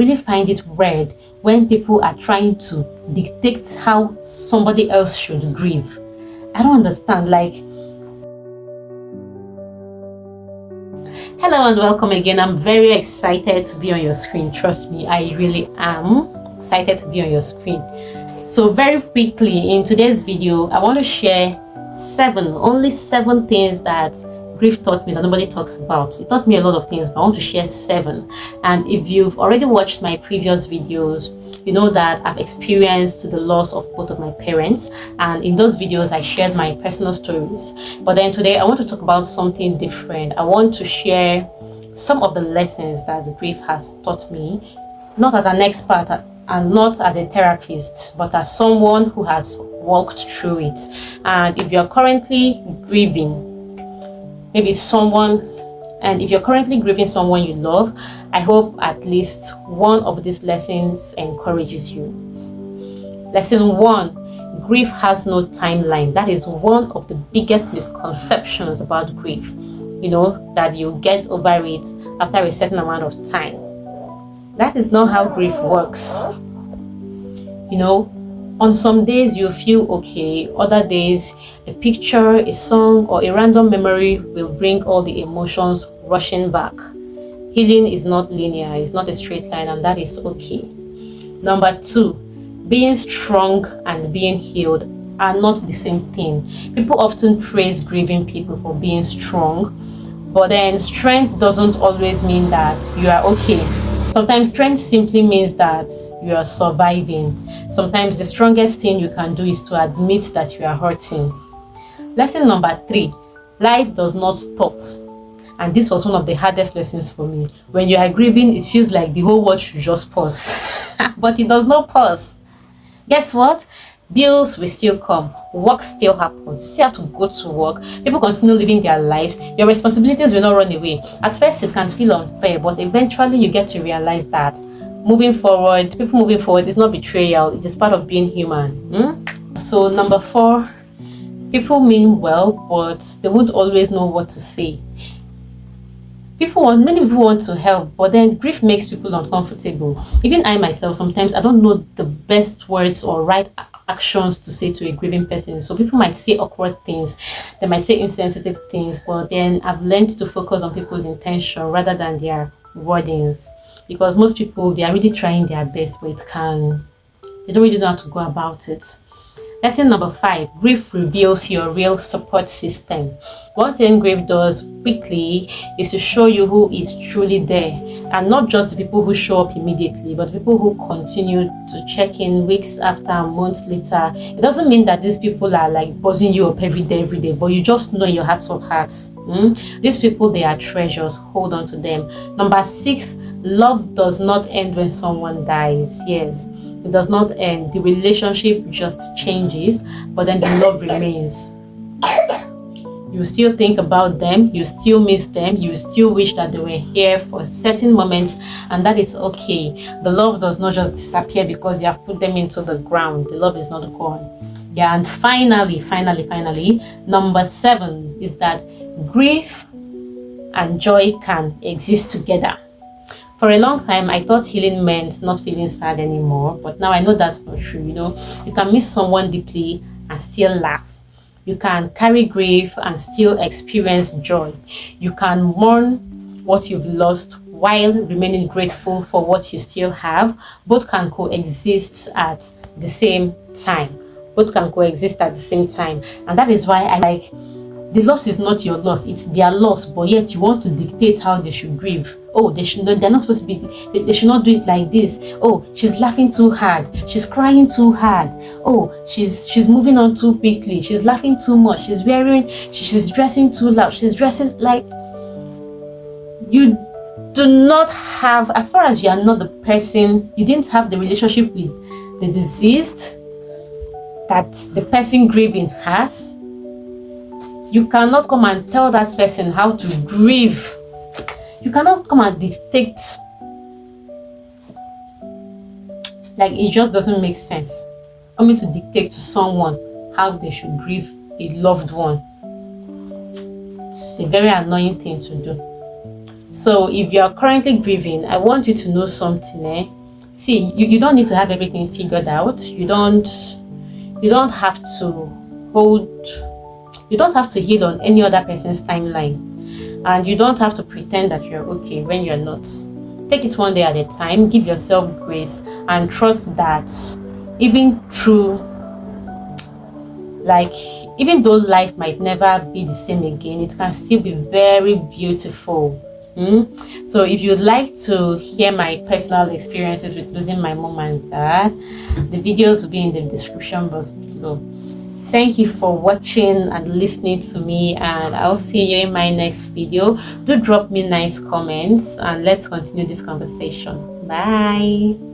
really find it weird when people are trying to dictate how somebody else should grieve. I don't understand. Like, hello and welcome again. I'm very excited to be on your screen. Trust me, I really am excited to be on your screen. So very quickly, in today's video, I want to share only seven things that grief taught me that nobody talks about. It taught me a lot of things, but I want to share 7. And if you've already watched my previous videos, you know that I've experienced the loss of both of my parents, and in those videos I shared my personal stories. But then today I want to talk about something different. I want to share some of the lessons that the grief has taught me, not as an expert and not as a therapist, but as someone who has walked through it. And if you're currently grieving if you're currently grieving someone you love, I hope at least one of these lessons encourages you. Lesson 1: grief has no timeline. That is one of the biggest misconceptions about grief. You know, that you get over it after a certain amount of time. That is not how grief works. You know, on some days you feel okay, other days a picture, a song, or a random memory will bring all the emotions rushing back. Healing is not linear, it's not a straight line, and that is okay. Number 2, being strong and being healed are not the same thing. People often praise grieving people for being strong, but then strength doesn't always mean that you are okay. Sometimes strength simply means that you are surviving. Sometimes the strongest thing you can do is to admit that you are hurting. Lesson number 3: life does not stop. And this was one of the hardest lessons for me. When you are grieving, it feels like the whole world should just pause. But it does not pause. Guess what? Bills will still come. Work still happens. You still have to go to work. People continue living their lives. Your responsibilities will not run away. At first, it can feel unfair, but eventually you get to realize that people moving forward is not betrayal. It is part of being human. So number 4, people mean well, but they won't always know what to say. Many people want to help, but then grief makes people uncomfortable. Even I myself, sometimes I don't know the best words or right actions to say to a grieving person. So people might say awkward things, they might say insensitive things, but then I've learned to focus on people's intention rather than their wordings. Because most people, they are really trying their best, but they don't really know how to go about it. Lesson number 5: grief reveals your real support system. One thing grief does quickly is to show you who is truly there, and not just the people who show up immediately, but the people who continue to check in weeks after, months later. It doesn't mean that these people are like buzzing you up every day, but you just know in your hearts of hearts. These people, they are treasures. Hold on to them. Number 6: love does not end when someone dies. Yes, it does not end. The relationship just changes, but then the love remains. You still think about them, you still miss them, you still wish that they were here for certain moments, and that is okay. The love does not just disappear because you have put them into the ground. The love is not gone. Yeah, and finally, number 7 is that grief and joy can exist together. For a long time, I thought healing meant not feeling sad anymore, but now I know that's not true. You know, you can miss someone deeply and still laugh. You can carry grief and still experience joy. You can mourn what you've lost while remaining grateful for what you still have. Both can coexist at the same time. And that is why I like, the loss is not your loss, it's their loss, but yet you want to dictate how they should grieve. Oh, they're not supposed to be, they should not do it like this. Oh, she's laughing too hard, she's crying too hard. Oh, she's moving on too quickly, she's laughing too much, she's dressing too loud, she's dressing like, you do not have, as far as you are not the person, you didn't have the relationship with the deceased that the person grieving has. You cannot come and tell that person how to grieve. You cannot come and dictate. Like, it just doesn't make sense. Coming to dictate to someone how they should grieve a loved one. It's a very annoying thing to do. So if you're currently grieving, I want you to know something. See, you don't need to have everything figured out. You don't have to hold you don't have to heal on any other person's timeline, and you don't have to pretend that you're okay when you're not. Take it one day at a time, give yourself grace, and trust that even through like even though life might never be the same again, it can still be very beautiful. So if you'd like to hear my personal experiences with losing my mom and dad, the videos will be in the description box below. Thank you for watching and listening to me, and I'll see you in my next video. Do drop me nice comments and let's continue this conversation. Bye.